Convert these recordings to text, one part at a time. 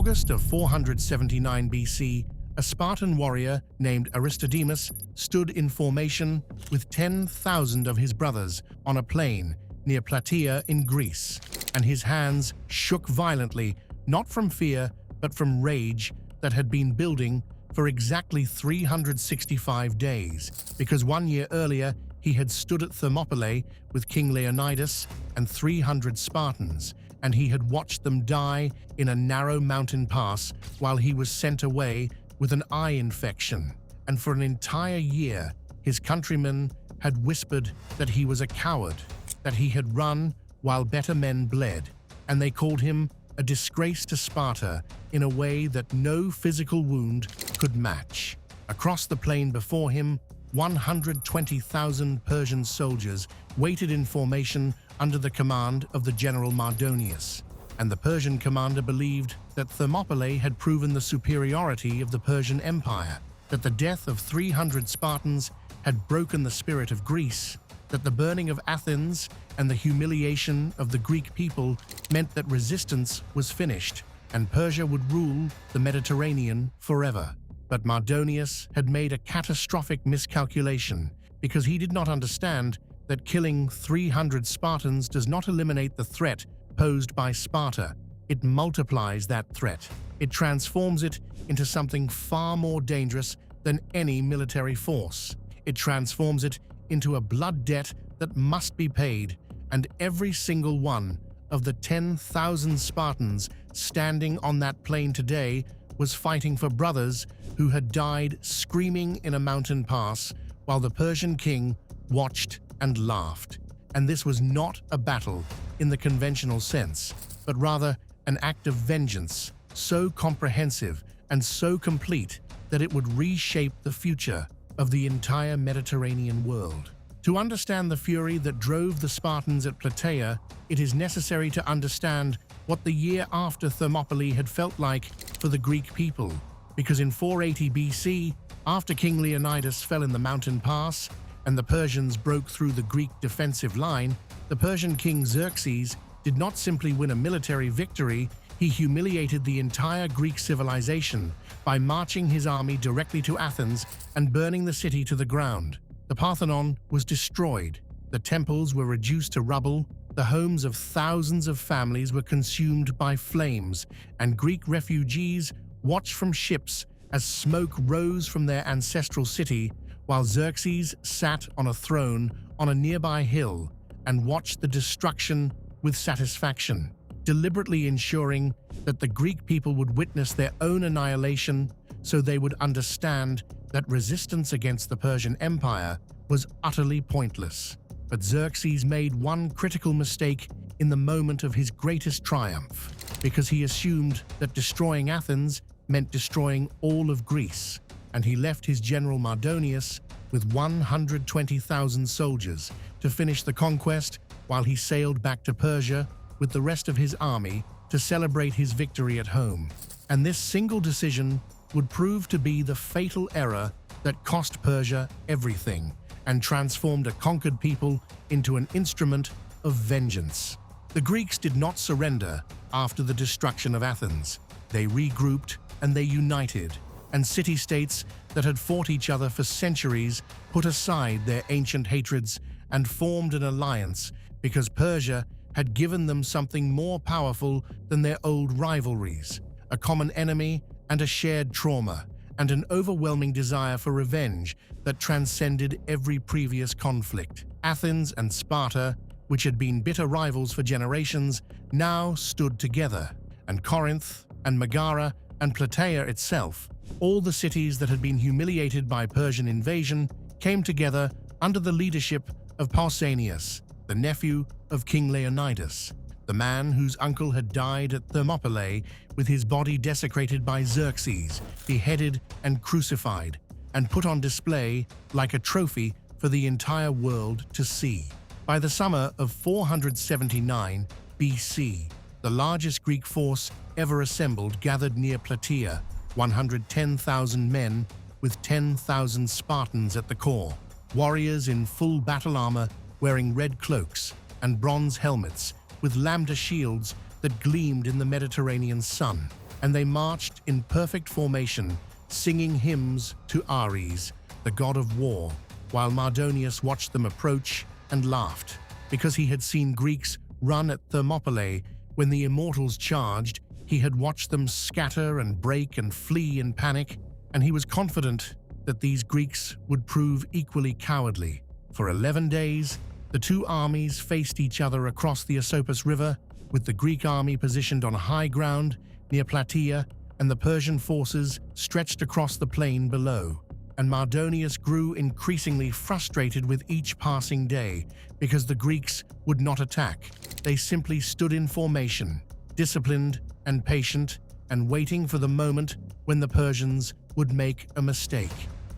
August of 479 BC, a Spartan warrior named Aristodemus stood in formation with 10,000 of his brothers on a plain near Plataea in Greece, and his hands shook violently, not from fear, but from rage that had been building for exactly 365 days, because 1 year earlier he had stood at Thermopylae with King Leonidas and 300 Spartans, and he had watched them die in a narrow mountain pass while he was sent away with an eye infection. And for an entire year, his countrymen had whispered that he was a coward, that he had run while better men bled, and they called him a disgrace to Sparta in a way that no physical wound could match. Across the plain before him, 120,000 Persian soldiers waited in formation under the command of the general Mardonius, and the Persian commander believed that Thermopylae had proven the superiority of the Persian Empire, that the death of 300 Spartans had broken the spirit of Greece, that the burning of Athens and the humiliation of the Greek people meant that resistance was finished, and Persia would rule the Mediterranean forever. But Mardonius had made a catastrophic miscalculation because he did not understand that killing 300 Spartans does not eliminate the threat posed by Sparta. It multiplies that threat. It transforms it into something far more dangerous than any military force. It transforms it into a blood debt that must be paid, and every single one of the 10,000 Spartans standing on that plain today was fighting for brothers who had died screaming in a mountain pass while the Persian king watched and laughed. And this was not a battle in the conventional sense, but rather an act of vengeance, so comprehensive and so complete that it would reshape the future of the entire Mediterranean world. To understand the fury that drove the Spartans at Plataea, it is necessary to understand what the year after Thermopylae had felt like for the Greek people, because in 480 BC, after King Leonidas fell in the mountain pass and the Persians broke through the Greek defensive line, the Persian king Xerxes did not simply win a military victory, he humiliated the entire Greek civilization by marching his army directly to Athens and burning the city to the ground. The Parthenon was destroyed, the temples were reduced to rubble, the homes of thousands of families were consumed by flames, and Greek refugees watched from ships as smoke rose from their ancestral city, while Xerxes sat on a throne on a nearby hill and watched the destruction with satisfaction, deliberately ensuring that the Greek people would witness their own annihilation so they would understand that resistance against the Persian Empire was utterly pointless. But Xerxes made one critical mistake in the moment of his greatest triumph, because he assumed that destroying Athens meant destroying all of Greece, and he left his general Mardonius with 120,000 soldiers to finish the conquest while he sailed back to Persia with the rest of his army to celebrate his victory at home. And this single decision would prove to be the fatal error that cost Persia everything and transformed a conquered people into an instrument of vengeance. The Greeks did not surrender after the destruction of Athens. They regrouped and they united, and city-states that had fought each other for centuries put aside their ancient hatreds and formed an alliance because Persia had given them something more powerful than their old rivalries, a common enemy and a shared trauma, and an overwhelming desire for revenge that transcended every previous conflict. Athens and Sparta, which had been bitter rivals for generations, now stood together, and Corinth and Megara and Plataea itself, all the cities that had been humiliated by Persian invasion, came together under the leadership of Pausanias, the nephew of King Leonidas, the man whose uncle had died at Thermopylae with his body desecrated by Xerxes, beheaded and crucified, and put on display like a trophy for the entire world to see. By the summer of 479 BC, the largest Greek force ever assembled gathered near Plataea, 110,000 men with 10,000 Spartans at the core, warriors in full battle armor wearing red cloaks and bronze helmets with lambda shields that gleamed in the Mediterranean sun. and they marched in perfect formation, singing hymns to Ares, the god of war, while Mardonius watched them approach and laughed, because he had seen Greeks run at Thermopylae when the immortals charged. He had watched them scatter and break and flee in panic, and he was confident that these Greeks would prove equally cowardly. For 11 days, the two armies faced each other across the Asopus River, with the Greek army positioned on high ground near Plataea and the Persian forces stretched across the plain below. And Mardonius grew increasingly frustrated with each passing day because the Greeks would not attack. They simply stood in formation, disciplined and patient, and waiting for the moment when the Persians would make a mistake.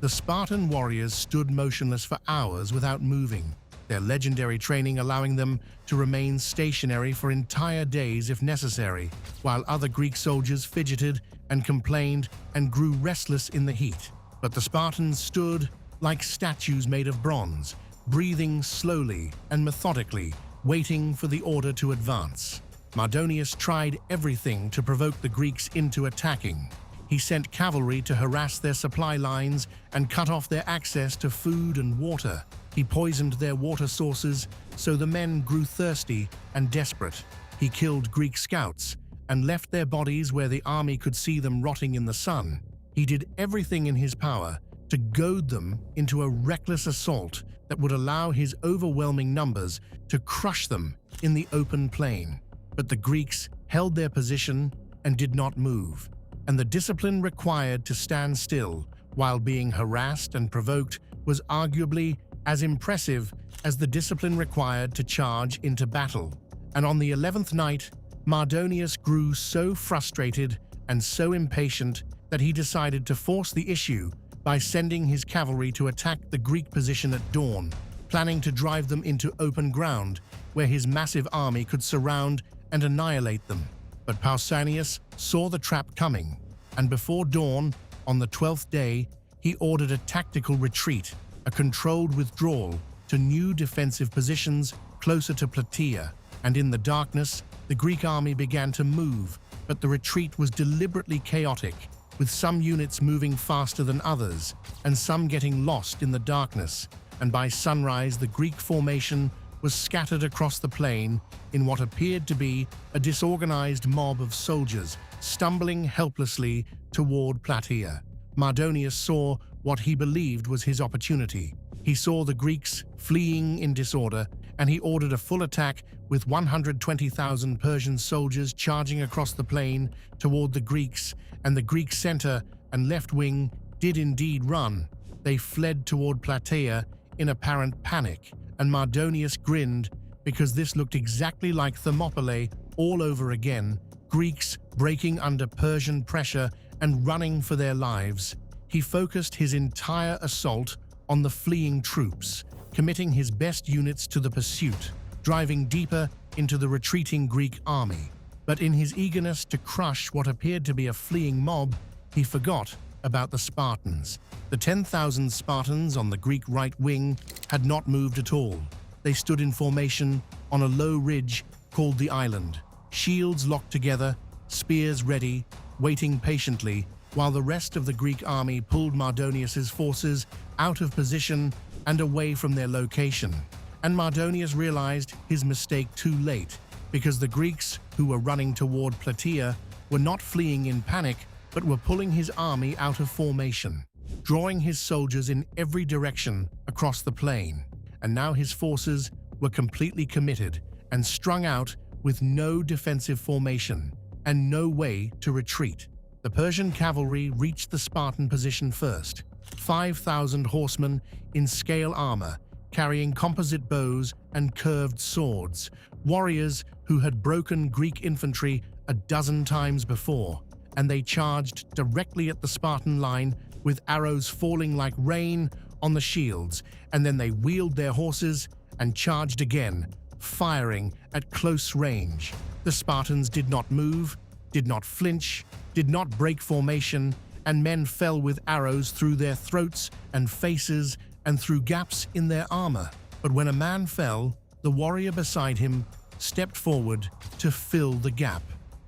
The Spartan warriors stood motionless for hours without moving, their legendary training allowing them to remain stationary for entire days if necessary, while other Greek soldiers fidgeted and complained and grew restless in the heat. But the Spartans stood like statues made of bronze, breathing slowly and methodically, waiting for the order to advance. Mardonius tried everything to provoke the Greeks into attacking. He sent cavalry to harass their supply lines and cut off their access to food and water. He poisoned their water sources, so the men grew thirsty and desperate. He killed Greek scouts and left their bodies where the army could see them rotting in the sun. He did everything in his power to goad them into a reckless assault that would allow his overwhelming numbers to crush them in the open plain. But the Greeks held their position and did not move, and the discipline required to stand still while being harassed and provoked was arguably as impressive as the discipline required to charge into battle. And on the 11th night, Mardonius grew so frustrated and so impatient that he decided to force the issue by sending his cavalry to attack the Greek position at dawn, planning to drive them into open ground where his massive army could surround and annihilate them. But Pausanias saw the trap coming, and before dawn, on the 12th day, he ordered a tactical retreat, a controlled withdrawal to new defensive positions closer to Plataea. And in the darkness, the Greek army began to move, but the retreat was deliberately chaotic, with some units moving faster than others, and some getting lost in the darkness. And by sunrise, the Greek formation was scattered across the plain in what appeared to be a disorganized mob of soldiers, stumbling helplessly toward Plataea. Mardonius saw what he believed was his opportunity. He saw the Greeks fleeing in disorder, and he ordered a full attack with 120,000 Persian soldiers charging across the plain toward the Greeks, and the Greek center and left wing did indeed run. They fled toward Plataea in apparent panic, and Mardonius grinned because this looked exactly like Thermopylae all over again, Greeks breaking under Persian pressure and running for their lives. He focused his entire assault on the fleeing troops, committing his best units to the pursuit, driving deeper into the retreating Greek army. But in his eagerness to crush what appeared to be a fleeing mob, he forgot about the Spartans. The 10,000 Spartans on the Greek right wing had not moved at all. They stood in formation on a low ridge called the island, shields locked together, spears ready, waiting patiently, while the rest of the Greek army pulled Mardonius's forces out of position and away from their location. And Mardonius realized his mistake too late, because the Greeks who were running toward Plataea were not fleeing in panic, but were pulling his army out of formation, drawing his soldiers in every direction across the plain. And now his forces were completely committed and strung out with no defensive formation and no way to retreat. The Persian cavalry reached the Spartan position first, 5,000 horsemen in scale armor, carrying composite bows and curved swords, warriors who had broken Greek infantry a dozen times before, and they charged directly at the Spartan line with arrows falling like rain on the shields, and then they wheeled their horses and charged again, firing at close range. The Spartans did not move, did not flinch, did not break formation, and men fell with arrows through their throats and faces and through gaps in their armor. But when a man fell, the warrior beside him stepped forward to fill the gap,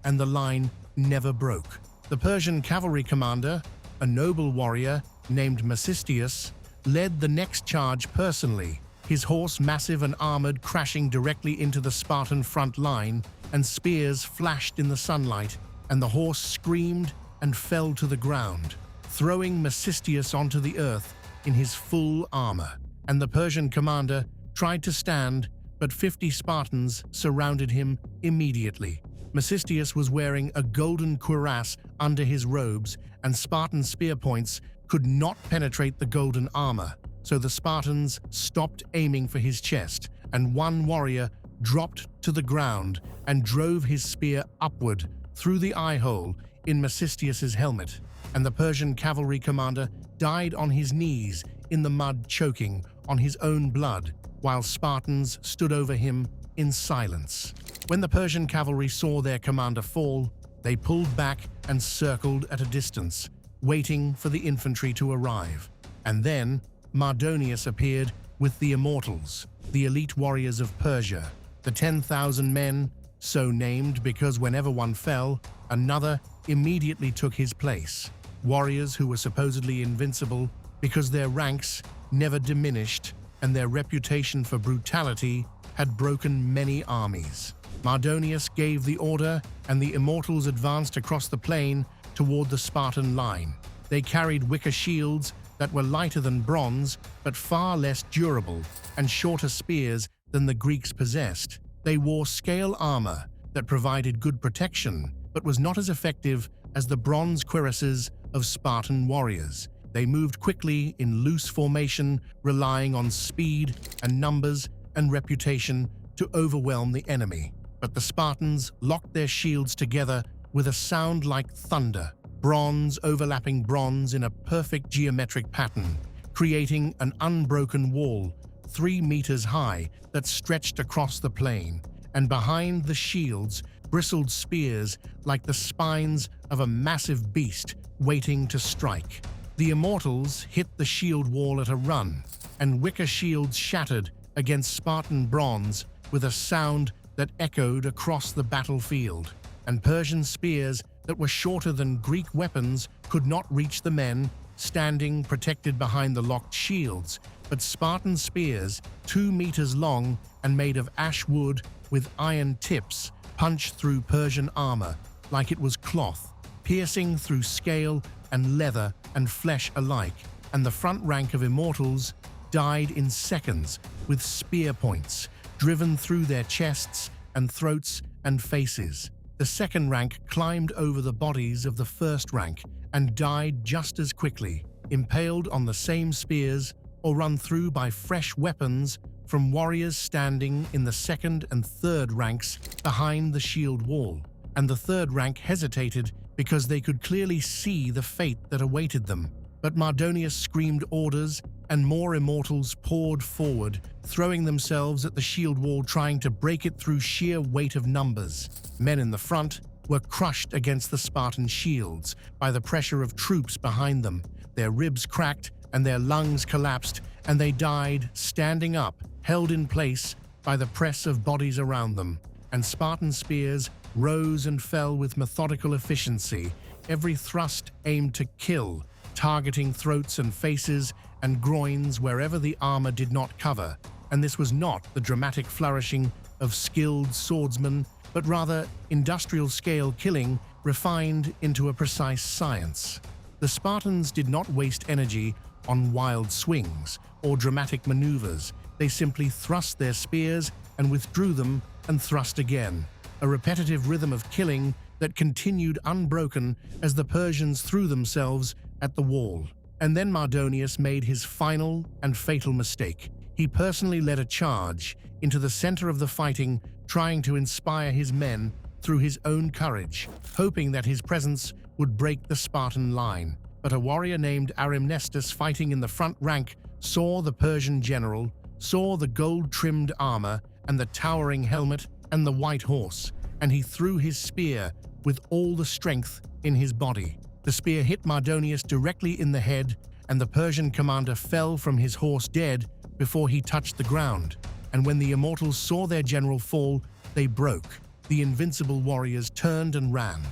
and the line never broke. The Persian cavalry commander, a noble warrior named Mecisteus, led the next charge personally, his horse massive and armored crashing directly into the Spartan front line, and spears flashed in the sunlight, and the horse screamed and fell to the ground, throwing Mecisteus onto the earth in his full armor. And the Persian commander tried to stand, but 50 Spartans surrounded him immediately. Mecisteus was wearing a golden cuirass under his robes, and Spartan spear points could not penetrate the golden armor, so the Spartans stopped aiming for his chest, and one warrior dropped to the ground and drove his spear upward through the eye hole in Mecisteus's helmet, and the Persian cavalry commander died on his knees in the mud, choking on his own blood, while Spartans stood over him in silence. When the Persian cavalry saw their commander fall, they pulled back and circled at a distance, waiting for the infantry to arrive. And then Mardonius appeared with the immortals, the elite warriors of Persia, the 10,000 men, so named because whenever one fell, another immediately took his place. Warriors who were supposedly invincible because their ranks never diminished and their reputation for brutality had broken many armies. Mardonius gave the order, and the immortals advanced across the plain toward the Spartan line. They carried wicker shields that were lighter than bronze but far less durable, and shorter spears than the Greeks possessed. They wore scale armor that provided good protection but was not as effective as the bronze cuirasses of Spartan warriors. They moved quickly in loose formation, relying on speed and numbers and reputation to overwhelm the enemy. But the Spartans locked their shields together with a sound like thunder, bronze overlapping bronze in a perfect geometric pattern, creating an unbroken wall 3 meters high that stretched across the plain, and behind the shields bristled spears like the spines of a massive beast waiting to strike. The immortals hit the shield wall at a run, and wicker shields shattered against Spartan bronze with a sound that echoed across the battlefield, and Persian spears that were shorter than Greek weapons could not reach the men standing protected behind the locked shields, but Spartan spears, 2 meters long and made of ash wood with iron tips, punched through Persian armor like it was cloth, piercing through scale and leather and flesh alike, and the front rank of immortals died in seconds with spear points driven through their chests and throats and faces. The second rank climbed over the bodies of the first rank and died just as quickly, impaled on the same spears or run through by fresh weapons from warriors standing in the second and third ranks behind the shield wall. And the third rank hesitated because they could clearly see the fate that awaited them. But Mardonius screamed orders, and more immortals poured forward, throwing themselves at the shield wall, trying to break it through sheer weight of numbers. Men in the front were crushed against the Spartan shields by the pressure of troops behind them. Their ribs cracked and their lungs collapsed, and they died standing up, held in place by the press of bodies around them. And Spartan spears rose and fell with methodical efficiency, every thrust aimed to kill, targeting throats and faces and groins wherever the armor did not cover. And this was not the dramatic flourishing of skilled swordsmen, but rather industrial-scale killing refined into a precise science. The Spartans did not waste energy on wild swings or dramatic maneuvers. They simply thrust their spears and withdrew them and thrust again, a repetitive rhythm of killing that continued unbroken as the Persians threw themselves at the wall. And then Mardonius made his final and fatal mistake. He personally led a charge into the center of the fighting, trying to inspire his men through his own courage, hoping that his presence would break the Spartan line. But a warrior named Aristodemus fighting in the front rank saw the Persian general, saw the gold-trimmed armor and the towering helmet and the white horse, and he threw his spear with all the strength in his body. The spear hit Mardonius directly in the head, and the Persian commander fell from his horse dead before he touched the ground. And when the immortals saw their general fall, they broke. The invincible warriors turned and ran,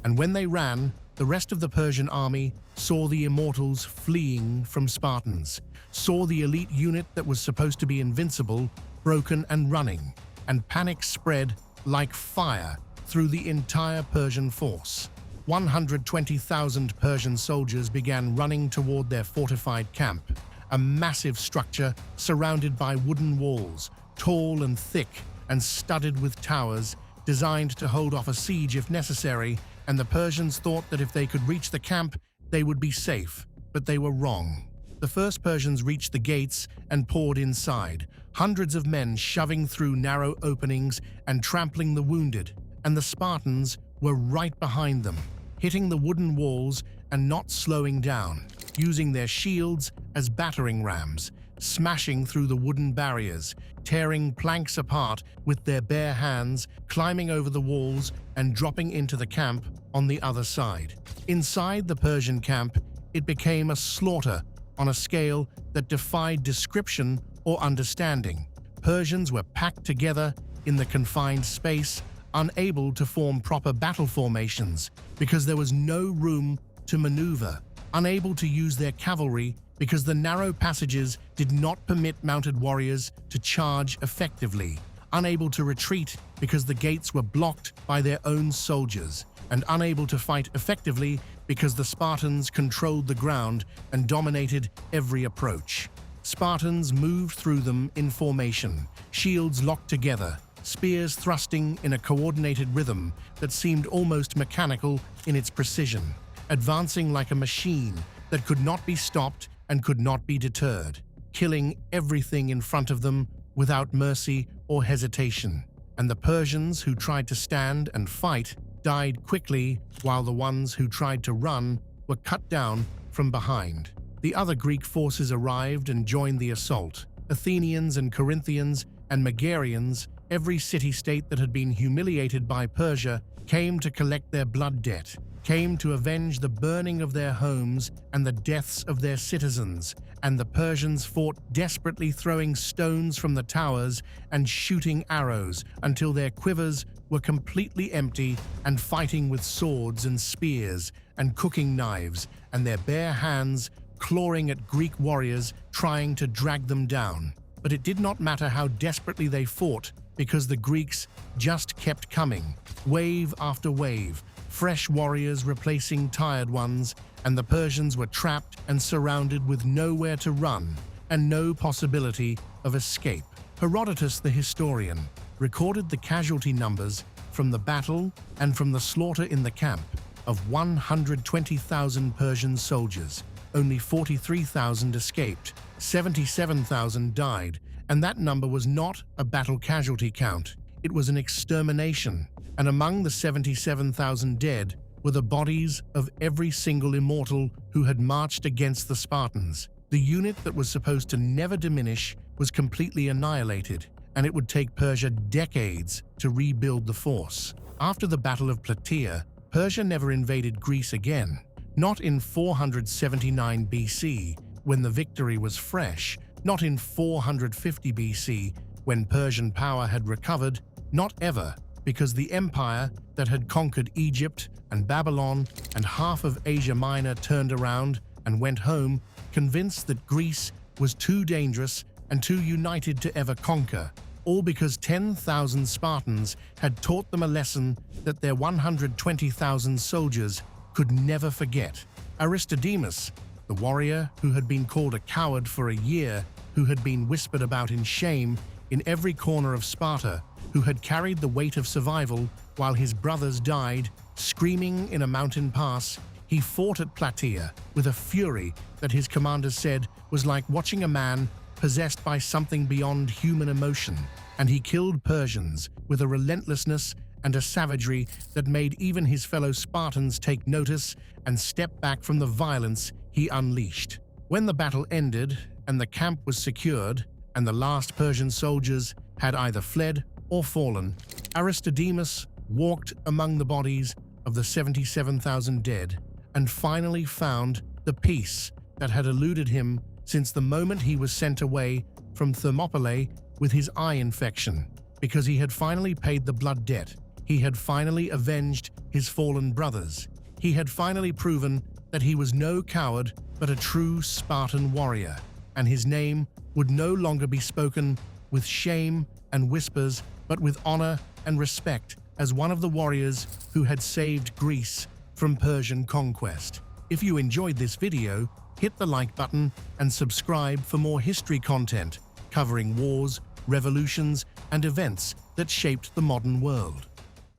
And when they ran, the rest of the Persian army saw the immortals fleeing from Spartans, saw the elite unit that was supposed to be invincible broken and running, and panic spread like fire through the entire Persian force. 120,000 Persian soldiers began running toward their fortified camp, a massive structure surrounded by wooden walls, tall and thick and studded with towers, designed to hold off a siege if necessary, and the Persians thought that if they could reach the camp, they would be safe, but they were wrong. The first Persians reached the gates and poured inside, hundreds of men shoving through narrow openings and trampling the wounded, and the Spartans were right behind them, hitting the wooden walls and not slowing down, using their shields as battering rams, smashing through the wooden barriers, tearing planks apart with their bare hands, climbing over the walls and dropping into the camp on the other side. Inside the Persian camp, it became a slaughter on a scale that defied description or understanding. Persians were packed together in the confined space, unable to form proper battle formations because there was no room to maneuver, unable to use their cavalry because the narrow passages did not permit mounted warriors to charge effectively, unable to retreat because the gates were blocked by their own soldiers, and unable to fight effectively because the Spartans controlled the ground and dominated every approach. Spartans moved through them in formation, shields locked together, spears thrusting in a coordinated rhythm that seemed almost mechanical in its precision, advancing like a machine that could not be stopped and could not be deterred, killing everything in front of them without mercy or hesitation. And the Persians who tried to stand and fight died quickly, while the ones who tried to run were cut down from behind. The other Greek forces arrived and joined the assault. Athenians and Corinthians and Megarians, every city-state that had been humiliated by Persia, came to collect their blood debt, came to avenge the burning of their homes and the deaths of their citizens, and the Persians fought desperately, throwing stones from the towers and shooting arrows until their quivers were completely empty, and fighting with swords and spears and cooking knives, and their bare hands clawing at Greek warriors trying to drag them down. But it did not matter how desperately they fought, because the Greeks just kept coming, wave after wave, fresh warriors replacing tired ones, and the Persians were trapped and surrounded with nowhere to run and no possibility of escape. Herodotus, the historian, recorded the casualty numbers from the battle and from the slaughter in the camp of 120,000 Persian soldiers. Only 43,000 escaped, 77,000 died, and that number was not a battle casualty count. It was an extermination, and among the 77,000 dead were the bodies of every single immortal who had marched against the Spartans. The unit that was supposed to never diminish was completely annihilated, and it would take Persia decades to rebuild the force. After the Battle of Plataea, Persia never invaded Greece again. Not in 479 BC, when the victory was fresh, not in 450 BC, when Persian power had recovered, not ever, because the empire that had conquered Egypt and Babylon and half of Asia Minor turned around and went home, convinced that Greece was too dangerous and too united to ever conquer, all because 10,000 Spartans had taught them a lesson that their 120,000 soldiers could never forget. Aristodemus, the warrior who had been called a coward for a year, who had been whispered about in shame in every corner of Sparta, who had carried the weight of survival while his brothers died, screaming in a mountain pass, he fought at Plataea with a fury that his commanders said was like watching a man possessed by something beyond human emotion, and he killed Persians with a relentlessness and a savagery that made even his fellow Spartans take notice and step back from the violence he unleashed. When the battle ended and the camp was secured, and the last Persian soldiers had either fled or fallen, Aristodemus walked among the bodies of the 77,000 dead and finally found the peace that had eluded him since the moment he was sent away from Thermopylae with his eye infection, because he had finally paid the blood debt. He had finally avenged his fallen brothers. He had finally proven that he was no coward but a true Spartan warrior, and his name would no longer be spoken with shame and whispers, but with honor and respect as one of the warriors who had saved Greece from Persian conquest. If you enjoyed this video, hit the like button and subscribe for more history content covering wars, revolutions, and events that shaped the modern world.